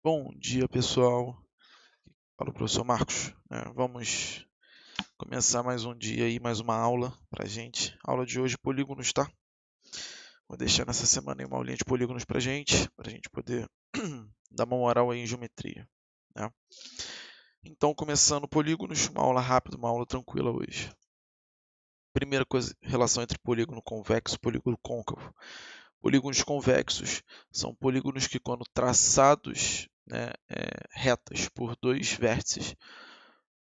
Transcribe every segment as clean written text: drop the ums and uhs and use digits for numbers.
Bom dia, pessoal. Fala o professor Marcos. Vamos começar mais um dia aí, mais uma aula pra gente. Aula de hoje, polígonos, tá? Vou deixar nessa semana aí uma aulinha de polígonos pra gente poder dar uma moral aí em geometria, né? Então, começando polígonos, uma aula rápida, uma aula tranquila hoje. Primeira coisa, relação entre polígono convexo e polígono côncavo. Polígonos convexos são polígonos que, quando traçados, né, retas por dois vértices,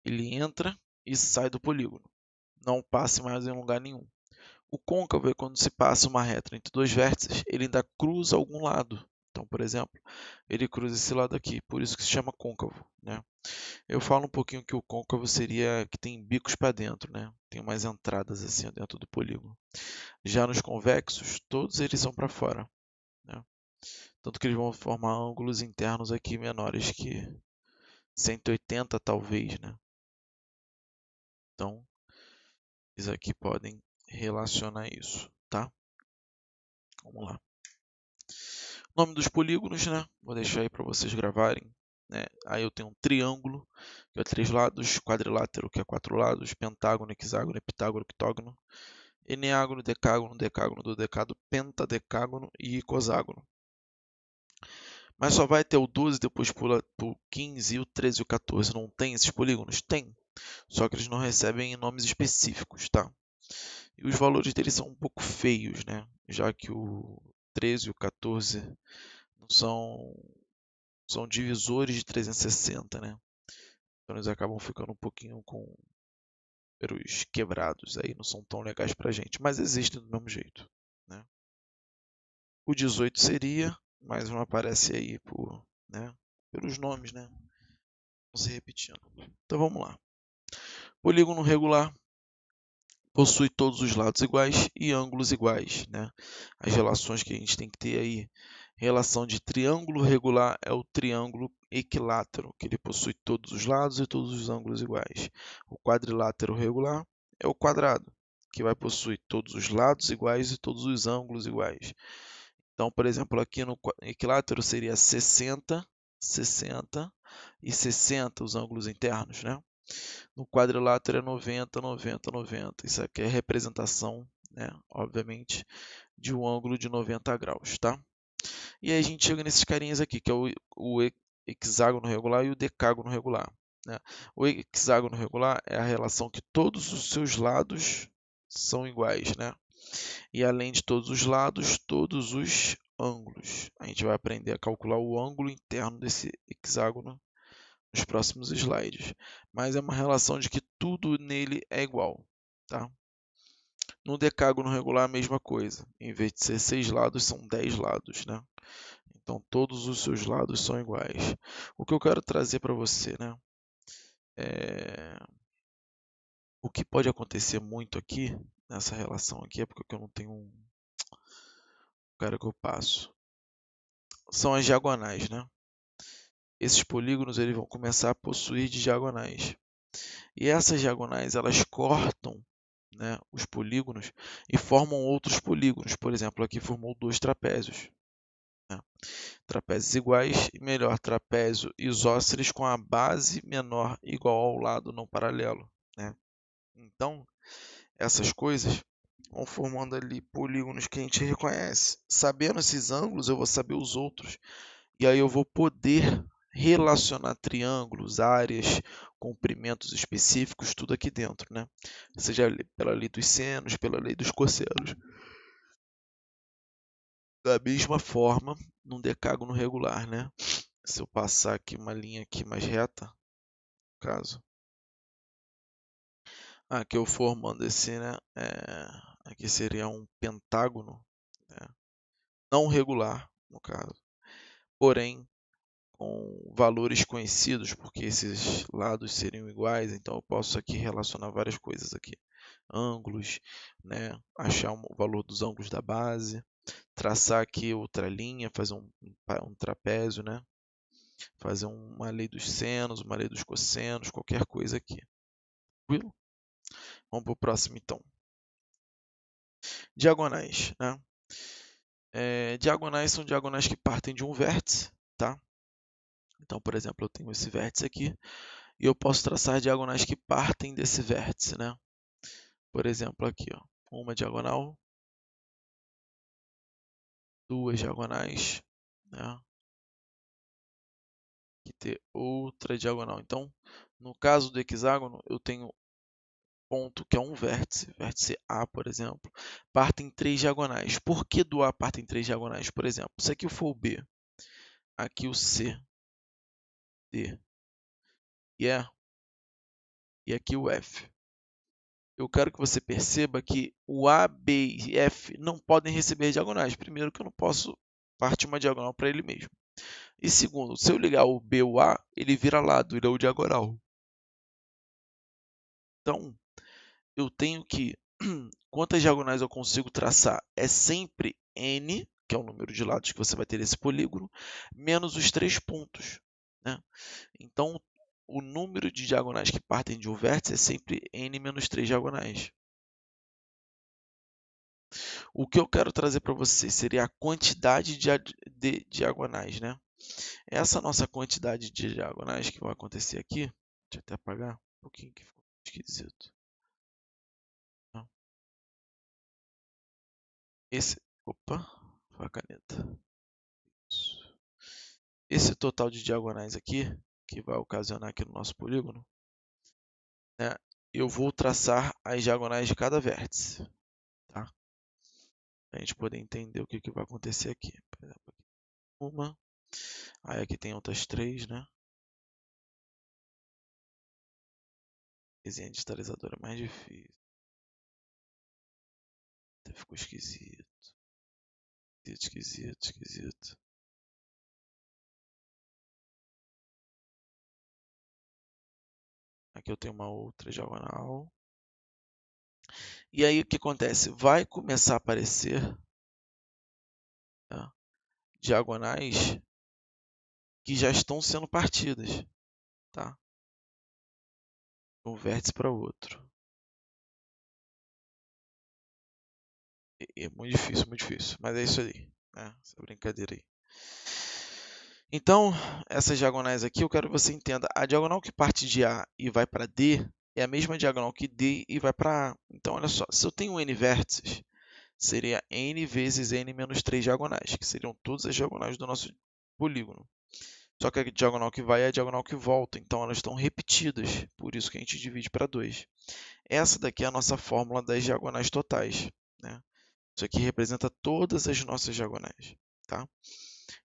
ele entra e sai do polígono, não passa mais em lugar nenhum. O côncavo é quando se passa uma reta entre dois vértices, ele ainda cruza algum lado. Então, por exemplo, ele cruza esse lado aqui, por isso que se chama côncavo, né? Eu falo um pouquinho que o côncavo seria que tem bicos para dentro, né? Tem umas entradas assim dentro do polígono. Já nos convexos, todos eles são para fora, né? Tanto que eles vão formar ângulos internos aqui menores que 180 talvez, né? Então, eles aqui podem relacionar isso, tá? Vamos lá. Nome dos polígonos, né? Vou deixar aí para vocês gravarem, né? Aí eu tenho um triângulo, que é 3 lados, quadrilátero, que é 4 lados, pentágono, hexágono, heptágono, octógono, eneágono, decágono, decágono, dodecado, pentadecágono e icoságono. Mas só vai ter o 12, depois pula pro 15, o 13 e o 14. Não tem esses polígonos? Tem. Só que eles não recebem nomes específicos, tá? E os valores deles são um pouco feios, né? Já que o 13 e o 14 não são divisores de 360, né? Então eles acabam ficando um pouquinho com números quebrados aí, não são tão legais pra gente, mas existem do mesmo jeito, né? O 18 seria, mas não aparece aí né, pelos nomes, né? Vão se repetindo. Então vamos lá. Polígono regular possui todos os lados iguais e ângulos iguais, né? As relações que a gente tem que ter aí, relação de triângulo regular é o triângulo equilátero, que ele possui todos os lados e todos os ângulos iguais. O quadrilátero regular é o quadrado, que vai possuir todos os lados iguais e todos os ângulos iguais. Então, por exemplo, aqui no equilátero seria 60, 60 e 60 os ângulos internos, né? No quadrilátero é 90, 90, 90. Isso aqui é representação, né, obviamente, de um ângulo de 90 graus, tá? E aí a gente chega nesses carinhas aqui, que é o hexágono regular e o decágono regular, né? O hexágono regular é a relação que todos os seus lados são iguais, né? E além de todos os lados, todos os ângulos. A gente vai aprender a calcular o ângulo interno desse hexágono nos próximos slides. Mas é uma relação de que tudo nele é igual, tá? No decágono regular, a mesma coisa. Em vez de ser 6 lados, são 10 lados, né? Então, todos os seus lados são iguais. O que eu quero trazer para você, né? O que pode acontecer muito aqui, nessa relação aqui, é porque eu não tenho um cara que eu passo. São as diagonais, né? Esses polígonos eles vão começar a possuir diagonais. E essas diagonais, elas cortam, né, os polígonos e formam outros polígonos. Por exemplo, aqui formou dois trapézios, né? Trapézios iguais e melhor, trapézio isósceles com a base menor igual ao lado não paralelo, né? Então, essas coisas vão formando ali polígonos que a gente reconhece. Sabendo esses ângulos, eu vou saber os outros. E aí eu vou poder relacionar triângulos, áreas, comprimentos específicos, tudo aqui dentro, né? Seja pela lei dos senos, pela lei dos cossenos. Da mesma forma, num decágono regular, né? Se eu passar aqui uma linha aqui mais reta, no caso, aqui eu formando esse, né? Aqui seria um pentágono, né? Não regular, no caso, porém com valores conhecidos, porque esses lados seriam iguais, então eu posso aqui relacionar várias coisas aqui. Ângulos, né? Achar o valor dos ângulos da base, traçar aqui outra linha, fazer um trapézio, né? Fazer uma lei dos senos, uma lei dos cossenos, qualquer coisa aqui. Tranquilo? Vamos para o próximo então. Diagonais, né? Diagonais são diagonais que partem de um vértice, tá? Então, por exemplo, eu tenho esse vértice aqui e eu posso traçar diagonais que partem desse vértice, né? Por exemplo, aqui, ó, uma diagonal, duas diagonais, né? E ter outra diagonal. Então, no caso do hexágono, eu tenho ponto que é um vértice, vértice A, por exemplo, partem três diagonais. Por que do A partem três diagonais? Por exemplo, se aqui for o B, aqui o C, D e E, e aqui o F. Eu quero que você perceba que o A, B e F não podem receber diagonais. Primeiro, que eu não posso partir uma diagonal para ele mesmo. E segundo, se eu ligar o B e o A, ele vira lado, ele é o diagonal. Então, eu tenho que... Quantas diagonais eu consigo traçar? É sempre n, que é o número de lados que você vai ter nesse polígono, menos os três pontos, né? Então, o número de diagonais que partem de um vértice é sempre n menos 3 diagonais. O que eu quero trazer para você seria a quantidade de diagonais, né? Essa nossa quantidade de diagonais que vai acontecer aqui, deixa eu até apagar um pouquinho que ficou esquisito. Opa, foi a caneta. Esse total de diagonais aqui, que vai ocasionar aqui no nosso polígono, né, eu vou traçar as diagonais de cada vértice, tá? Para a gente poder entender o que vai acontecer aqui. Por exemplo, aqui uma, aí aqui tem outras três, né? Desenho digitalizador é mais difícil. Ficou esquisito. Esquisito. Aqui eu tenho uma outra diagonal. E aí o que acontece? Vai começar a aparecer, tá, diagonais que já estão sendo partidas, tá? De um vértice para outro. É muito difícil. Mas é isso aí, né? Essa brincadeira aí. Então, essas diagonais aqui, eu quero que você entenda. A diagonal que parte de A e vai para D é a mesma diagonal que D e vai para A. Então, olha só, se eu tenho n vértices, seria n vezes n menos 3 diagonais, que seriam todas as diagonais do nosso polígono. Só que a diagonal que vai é a diagonal que volta, então elas estão repetidas, por isso que a gente divide para 2. Essa daqui é a nossa fórmula das diagonais totais, né? Isso aqui representa todas as nossas diagonais, tá?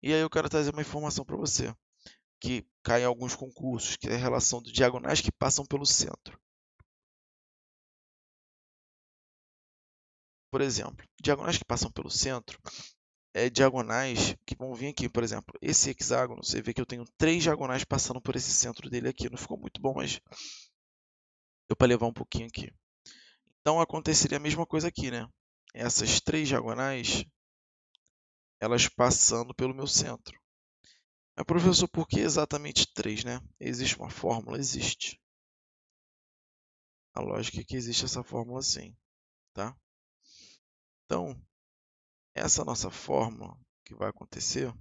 E aí eu quero trazer uma informação para você, que cai em alguns concursos, que é a relação de diagonais que passam pelo centro. Por exemplo, diagonais que passam pelo centro é diagonais que vão vir aqui, por exemplo, esse hexágono, você vê que eu tenho 3 diagonais passando por esse centro dele aqui. Não ficou muito bom, mas deu para levar um pouquinho aqui. Então aconteceria a mesma coisa aqui, né? Essas 3 diagonais, elas passando pelo meu centro. Mas, professor, por que exatamente 3, né? Existe uma fórmula? Existe. A lógica é que existe essa fórmula sim, tá? Então, essa nossa fórmula que vai acontecer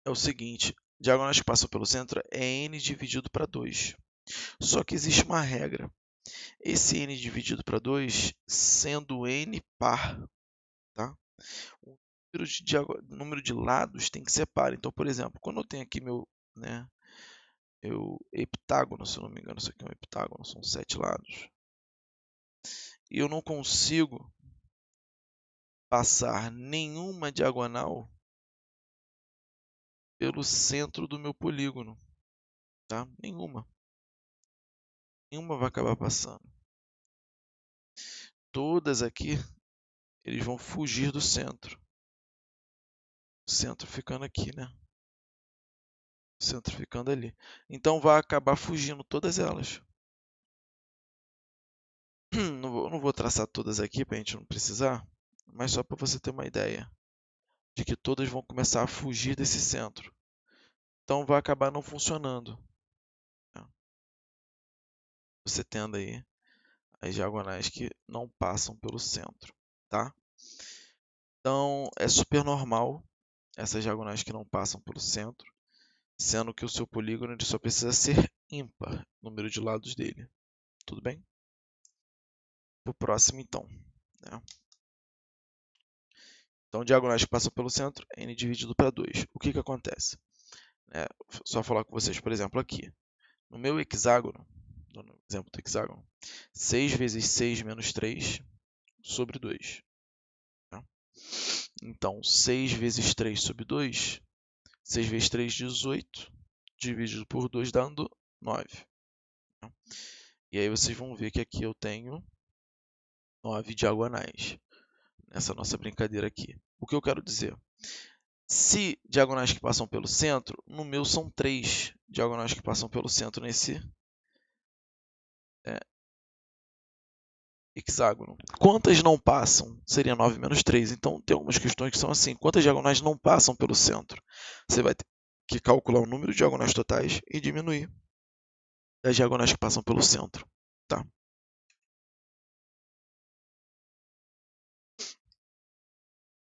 é o seguinte: diagonais que passam pelo centro é n dividido para 2. Só que existe uma regra. Esse n dividido para 2 sendo n par, tá? O número de lados tem que ser par. Então, por exemplo, quando eu tenho aqui meu, né, heptágono, se eu não me engano, isso aqui é um heptágono, são 7 lados. E eu não consigo passar nenhuma diagonal pelo centro do meu polígono, tá? Nenhuma. Nenhuma vai acabar passando. Todas aqui, eles vão fugir do centro. O centro ficando aqui, né? O centro ficando ali. Então, vai acabar fugindo todas elas. Não vou traçar todas aqui para a gente não precisar, mas só para você ter uma ideia de que todas vão começar a fugir desse centro. Então, vai acabar não funcionando, né? Você tendo aí as diagonais que não passam pelo centro, tá? Então, é super normal essas diagonais que não passam pelo centro, sendo que o seu polígono ele só precisa ser ímpar, o número de lados dele. Tudo bem? Para o próximo, então. Né? Então, diagonais que passam pelo centro, n dividido para 2. O que acontece? Só falar com vocês, por exemplo, aqui. No meu hexágono, no exemplo do hexágono, 6 vezes 6 menos 3 sobre 2. Tá? Então, 6 vezes 3 sobre 2, 6 vezes 3, 18, dividido por 2 dando 9. Tá? E aí vocês vão ver que aqui eu tenho 9 diagonais, nessa nossa brincadeira aqui. O que eu quero dizer? Se diagonais que passam pelo centro, no meu são 3 diagonais que passam pelo centro nesse hexágono. Quantas não passam? Seria 9 menos 3. Então, tem algumas questões que são assim. Quantas diagonais não passam pelo centro? Você vai ter que calcular o número de diagonais totais e diminuir as diagonais que passam pelo centro. Tá?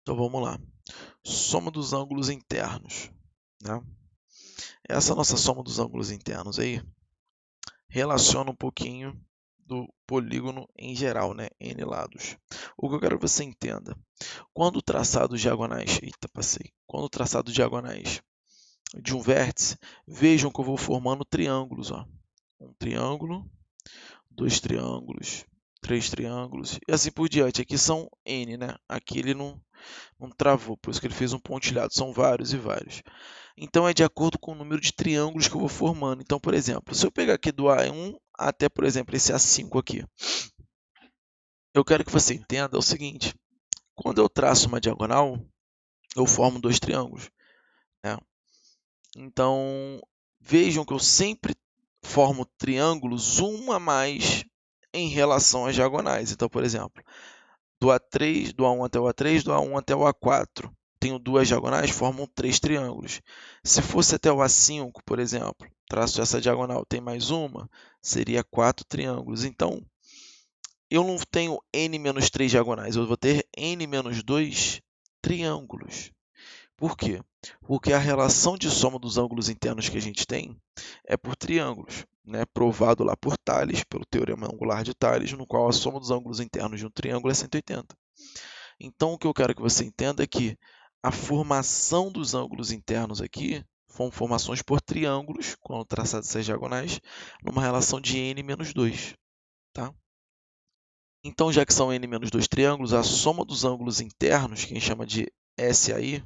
Então, vamos lá. Soma dos ângulos internos. Né? Essa nossa soma dos ângulos internos aí relaciona um pouquinho do polígono em geral, né? N lados. O que eu quero que você entenda, quando traçados diagonais, quando traçados diagonais de um vértice, vejam que eu vou formando triângulos, ó. Um triângulo, 2 triângulos, 3 triângulos e assim por diante. Aqui são N, né? Aqui ele não travou, por isso que ele fez um pontilhado, são vários e vários. Então é de acordo com o número de triângulos que eu vou formando. Então, por exemplo, se eu pegar aqui do A1 até, por exemplo, esse A5 aqui, eu quero que você entenda o seguinte, quando eu traço uma diagonal, eu formo 2 triângulos. Né? Então, vejam que eu sempre formo triângulos um a mais em relação às diagonais. Então, por exemplo, do A3, do A1 até o A3, do A1 até o A4. Tenho duas diagonais, formam 3 triângulos. Se fosse até o A5, por exemplo, traço essa diagonal, tem mais uma, seria 4 triângulos. Então, eu não tenho n menos 3 diagonais, eu vou ter n menos 2 triângulos. Por quê? Porque a relação de soma dos ângulos internos que a gente tem é por triângulos, né? Provado lá por Tales, pelo teorema angular de Tales, no qual a soma dos ângulos internos de um triângulo é 180. Então, o que eu quero que você entenda é que a formação dos ângulos internos aqui são formações por triângulos, quando traçadas essas diagonais, numa relação de n menos 2. Tá? Então, já que são n menos 2 triângulos, a soma dos ângulos internos, que a gente chama de SAI,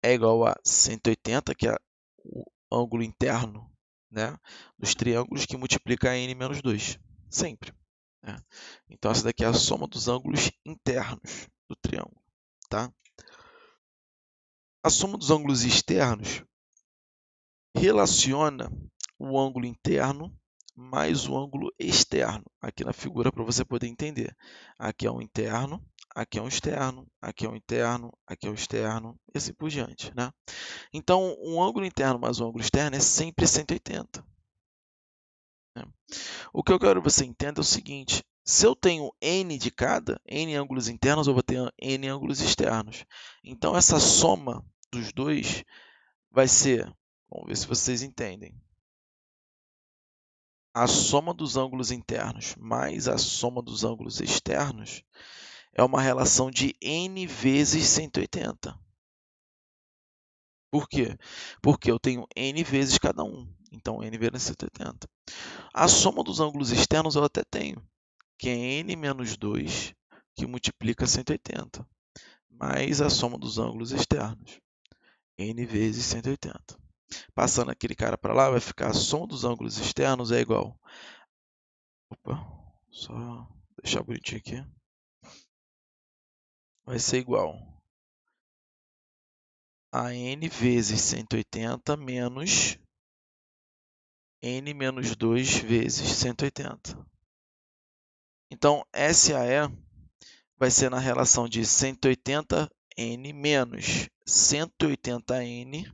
é igual a 180, que é o ângulo interno, né, dos triângulos, que multiplica n menos 2, sempre. Né? Então, essa daqui é a soma dos ângulos internos do triângulo. Tá? A soma dos ângulos externos relaciona o ângulo interno mais o ângulo externo, aqui na figura para você poder entender. Aqui é um interno, aqui é um externo, aqui é um interno, aqui é um externo, e assim por diante. Né? Então, um ângulo interno mais um ângulo externo é sempre 180. Né? O que eu quero que você entenda é o seguinte, se eu tenho n de cada, n ângulos internos, eu vou ter n ângulos externos. Então, essa soma dos dois vai ser, vamos ver se vocês entendem, a soma dos ângulos internos mais a soma dos ângulos externos é uma relação de n vezes 180. Por quê? Porque eu tenho n vezes cada um, então n vezes 180. A soma dos ângulos externos eu até tenho, que é n menos 2, que multiplica 180, mais a soma dos ângulos externos, n vezes 180. Passando aquele cara para lá, vai ficar a soma dos ângulos externos é igual. Opa, só deixar bonitinho aqui. Vai ser igual a n vezes 180 menos n menos 2 vezes 180. Então, SAE vai ser na relação de 180n menos 180n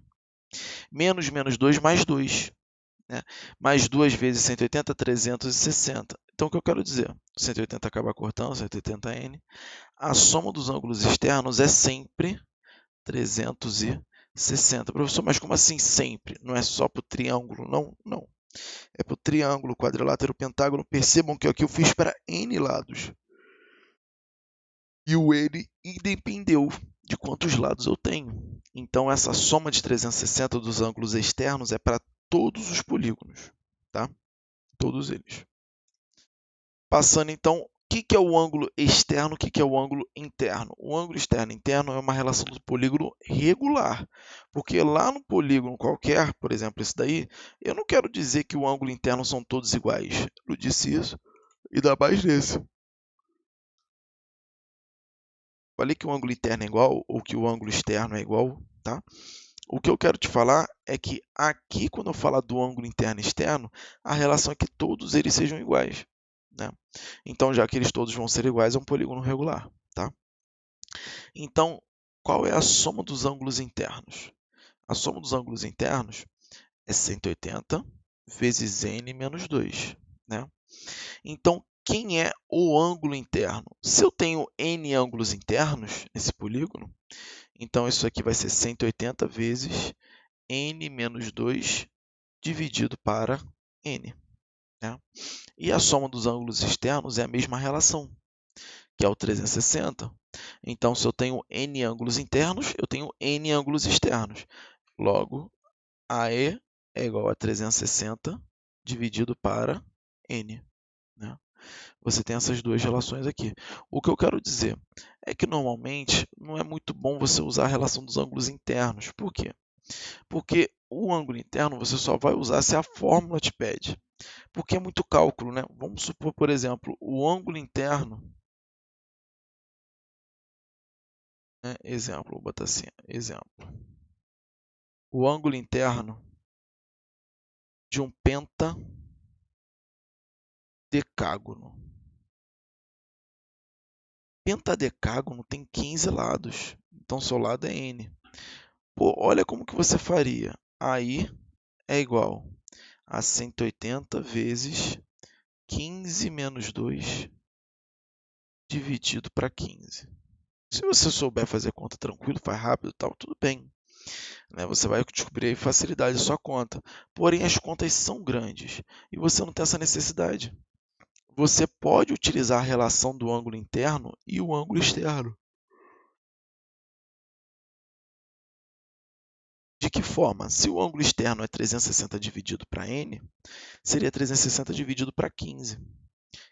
menos menos 2 mais 2. Né? Mais 2 vezes 180, 360. Então, o que eu quero dizer? 180 acaba cortando, 180n. a soma dos ângulos externos é sempre 360. Professor, mas como assim sempre? Não é só para o triângulo? Não, não. É para o triângulo, quadrilátero, pentágono. Percebam que aqui eu fiz para N lados. E o N independeu de quantos lados eu tenho. Então, essa soma de 360 dos ângulos externos é para todos os polígonos, tá? Todos eles. Passando, então, o que é o ângulo externo, o que é o ângulo interno? O ângulo externo e interno é uma relação do polígono regular, porque lá no polígono qualquer, por exemplo, esse daí, eu não quero dizer que o ângulo interno são todos iguais. Eu disse isso, e dá mais nesse. Falei que o ângulo interno é igual, ou que o ângulo externo é igual, tá? O que eu quero te falar é que aqui, quando eu falar do ângulo interno e externo, a relação é que todos eles sejam iguais, né? Então, já que eles todos vão ser iguais, é um polígono regular, tá? Então, qual é a soma dos ângulos internos? A soma dos ângulos internos é 180 vezes n menos 2, né? Então, quem é o ângulo interno? Se eu tenho n ângulos internos nesse polígono, então isso aqui vai ser 180 vezes n menos 2 dividido para n, né? E a soma dos ângulos externos é a mesma relação, que é o 360. Então, se eu tenho n ângulos internos, eu tenho n ângulos externos. Logo, AE é igual a 360 dividido para n, né? Você tem essas duas relações aqui. O que eu quero dizer é que, normalmente, não é muito bom você usar a relação dos ângulos internos. Por quê? Porque o ângulo interno você só vai usar se a fórmula te pede. Porque é muito cálculo, né? Vamos supor, por exemplo, o ângulo interno. Né? Exemplo, vou botar assim, exemplo. O ângulo interno de um pentadecágono. Pentadecágono tem 15 lados, então seu lado é n. Pô, olha como que você faria. Aí é igual a 180 vezes 15 menos 2 dividido para 15. Se você souber fazer conta tranquilo, faz rápido e tal, tudo bem. Né? Você vai descobrir aí facilidade a sua conta. Porém, as contas são grandes e você não tem essa necessidade. Você pode utilizar a relação do ângulo interno e o ângulo externo. De que forma? Se o ângulo externo é 360 dividido para n, seria 360 dividido para 15,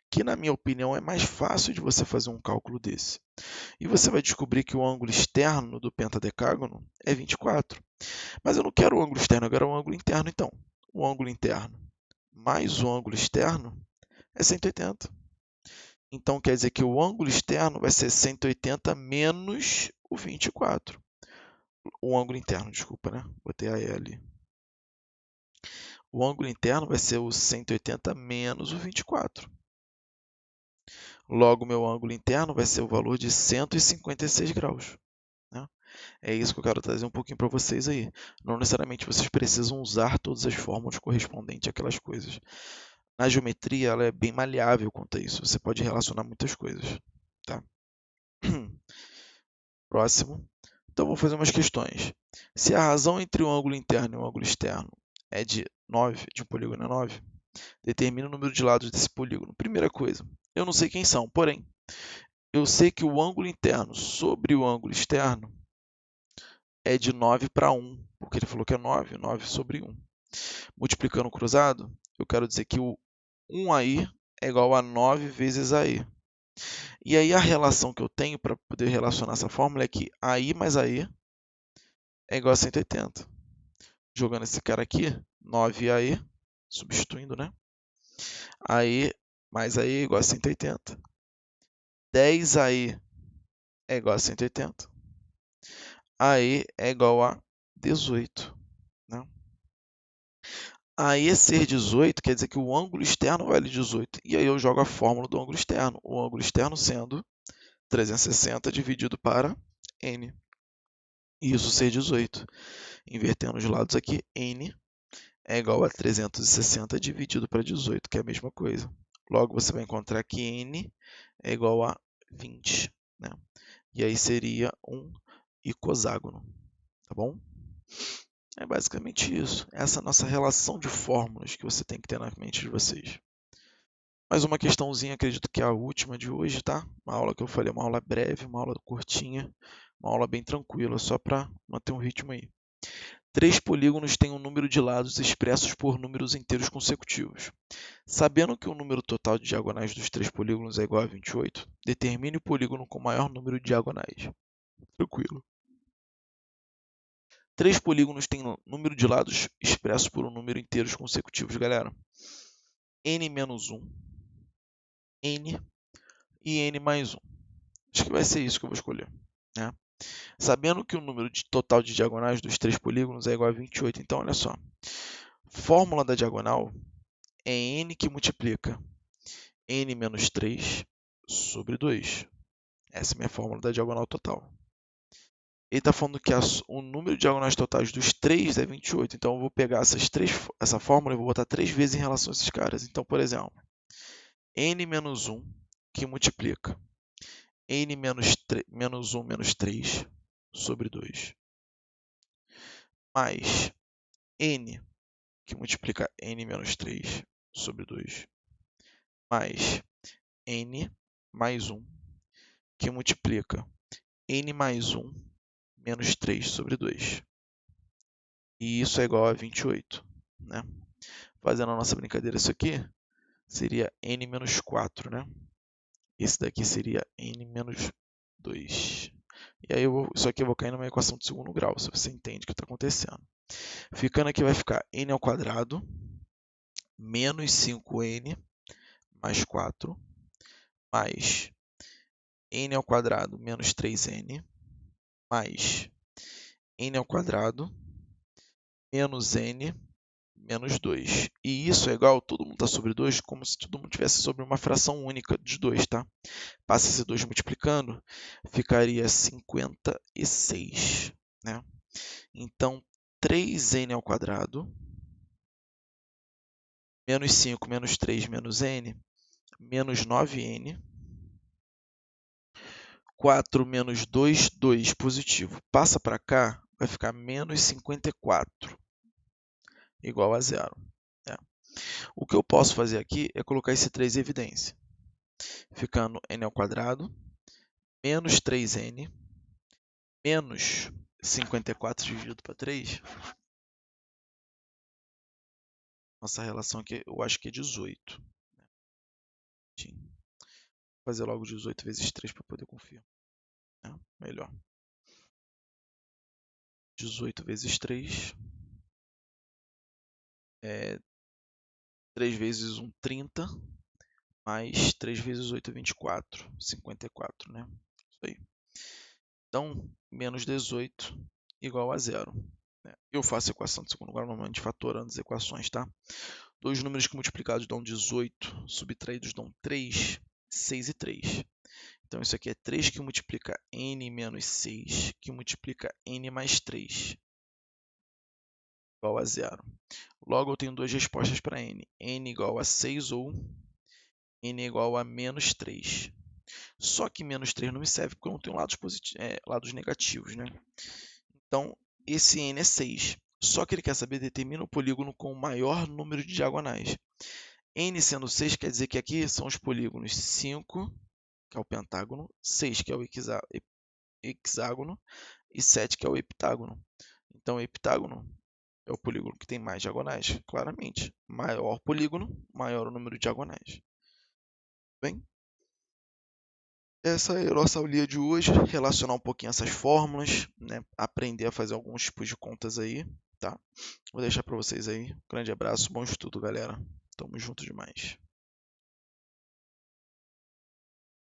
que, na minha opinião, é mais fácil de você fazer um cálculo desse. E você vai descobrir que o ângulo externo do pentadecágono é 24. Mas eu não quero o ângulo externo, eu quero o ângulo interno, então. O ângulo interno mais o ângulo externo é 180. Então, quer dizer que o ângulo externo vai ser 180 menos o 24. O ângulo interno, desculpa, né? Botei a E ali. O ângulo interno vai ser o 180 menos o 24. Logo, meu ângulo interno vai ser o valor de 156 graus. Né? É isso que eu quero trazer um pouquinho para vocês aí. Não necessariamente vocês precisam usar todas as fórmulas correspondentes àquelas coisas. Na geometria, ela é bem maleável quanto a isso. Você pode relacionar muitas coisas. Tá? Próximo. Então, vou fazer umas questões. Se a razão entre o ângulo interno e o ângulo externo é de 9, de um polígono é 9, determina o número de lados desse polígono. Primeira coisa, eu não sei quem são, porém, eu sei que o ângulo interno sobre o ângulo externo é de 9 para 1, porque ele falou que é 9, 9 sobre 1. Multiplicando o cruzado, eu quero dizer que o 1 aí é igual a 9 vezes AI. E aí a relação que eu tenho para poder relacionar essa fórmula é que AI mais AI é igual a 180. Jogando esse cara aqui, 9AI, substituindo, né? AI mais AI é igual a 180. 10AI é igual a 180. AI é igual a 18. Né? AI ser 18 quer dizer que o ângulo externo vale 18. E aí eu jogo a fórmula do ângulo externo. O ângulo externo sendo 360 dividido para n. E isso ser 18. Invertendo os lados aqui, n é igual a 360 dividido para 18, que é a mesma coisa. Logo, você vai encontrar que n é igual a 20. né? E aí seria um icoságono, tá bom? É basicamente isso. Essa é a nossa relação de fórmulas que você tem que ter na mente de vocês. Mais uma questãozinha, acredito que é a última de hoje, tá? Uma aula que eu falei, uma aula breve, uma aula curtinha, uma aula bem tranquila, só para manter um ritmo aí. 3 polígonos têm um número de lados expressos por números inteiros consecutivos. Sabendo que o número total de diagonais dos 3 polígonos é igual a 28, determine o polígono com maior número de diagonais. Tranquilo. 3 polígonos têm número de lados expresso por um número inteiros consecutivos, galera. n-1, n e n mais 1. Acho que vai ser isso que eu vou escolher, né? Sabendo que o número total de diagonais dos 3 polígonos é igual a 28, então olha só. Fórmula da diagonal é n que multiplica n menos 3 sobre 2. Essa é a minha fórmula da diagonal total. Ele está falando que o número de diagonais totais dos 3 é 28. Então, eu vou pegar essa fórmula e vou botar 3 vezes em relação a esses caras. Então, por exemplo, n menos 1, que multiplica n menos 1 menos 3 sobre 2, mais n, que multiplica n menos 3 sobre 2, mais n mais 1, que multiplica n mais 1 menos 3 sobre 2. E isso é igual a 28, né? Fazendo a nossa brincadeira, isso aqui seria n menos 4, né? Esse daqui seria n menos 2. E aí isso aqui eu vou cair numa equação de segundo grau, se você entende o que está acontecendo. Ficando aqui vai ficar n ao quadrado menos 5n mais 4 mais n ao quadrado menos 3n mais n ao quadrado menos n menos 2. E isso é igual, todo mundo está sobre 2, como se todo mundo tivesse sobre uma fração única de 2, tá? Passa esse 2 multiplicando, ficaria 56, né? Então, 3n ao quadrado, menos 5, menos 3, menos n, menos 9n, 4 menos 2, 2 positivo. Passa para cá, vai ficar menos 54, igual a zero. Né? O que eu posso fazer aqui é colocar esse 3 em evidência, ficando n ao quadrado, menos 3n, menos 54 dividido para 3. Nossa relação aqui, eu acho que é 18. Vou fazer logo 18 vezes 3 para poder conferir. Melhor. 18 vezes 3 é 3 vezes 1, 30, mais 3 vezes 8 é 24, 54, né? Isso aí. Então, menos 18 igual a zero. Eu faço a equação de segundo grau normalmente fatorando as equações, tá? Dois números que multiplicados dão 18, subtraídos dão 3, 6 e 3. Então, isso aqui é 3 que multiplica n menos 6, que multiplica n mais 3, igual a zero. Logo, eu tenho duas respostas para n. N igual a 6 ou n igual a menos 3. Só que menos 3 não me serve porque eu não tenho lados negativos, né? Então, esse n é 6. Só que ele quer saber, determina o polígono com o maior número de diagonais. N sendo 6, quer dizer que aqui são os polígonos 5, que é o pentágono, 6, que é o hexágono, e 7, que é o heptágono. Então, o heptágono é o polígono que tem mais diagonais, claramente. Maior polígono, maior o número de diagonais. Bem, essa é a nossa aulinha de hoje, relacionar um pouquinho essas fórmulas, né? Aprender a fazer alguns tipos de contas aí, tá? Vou deixar para vocês aí. Grande abraço, bom estudo, galera. Tamo junto demais.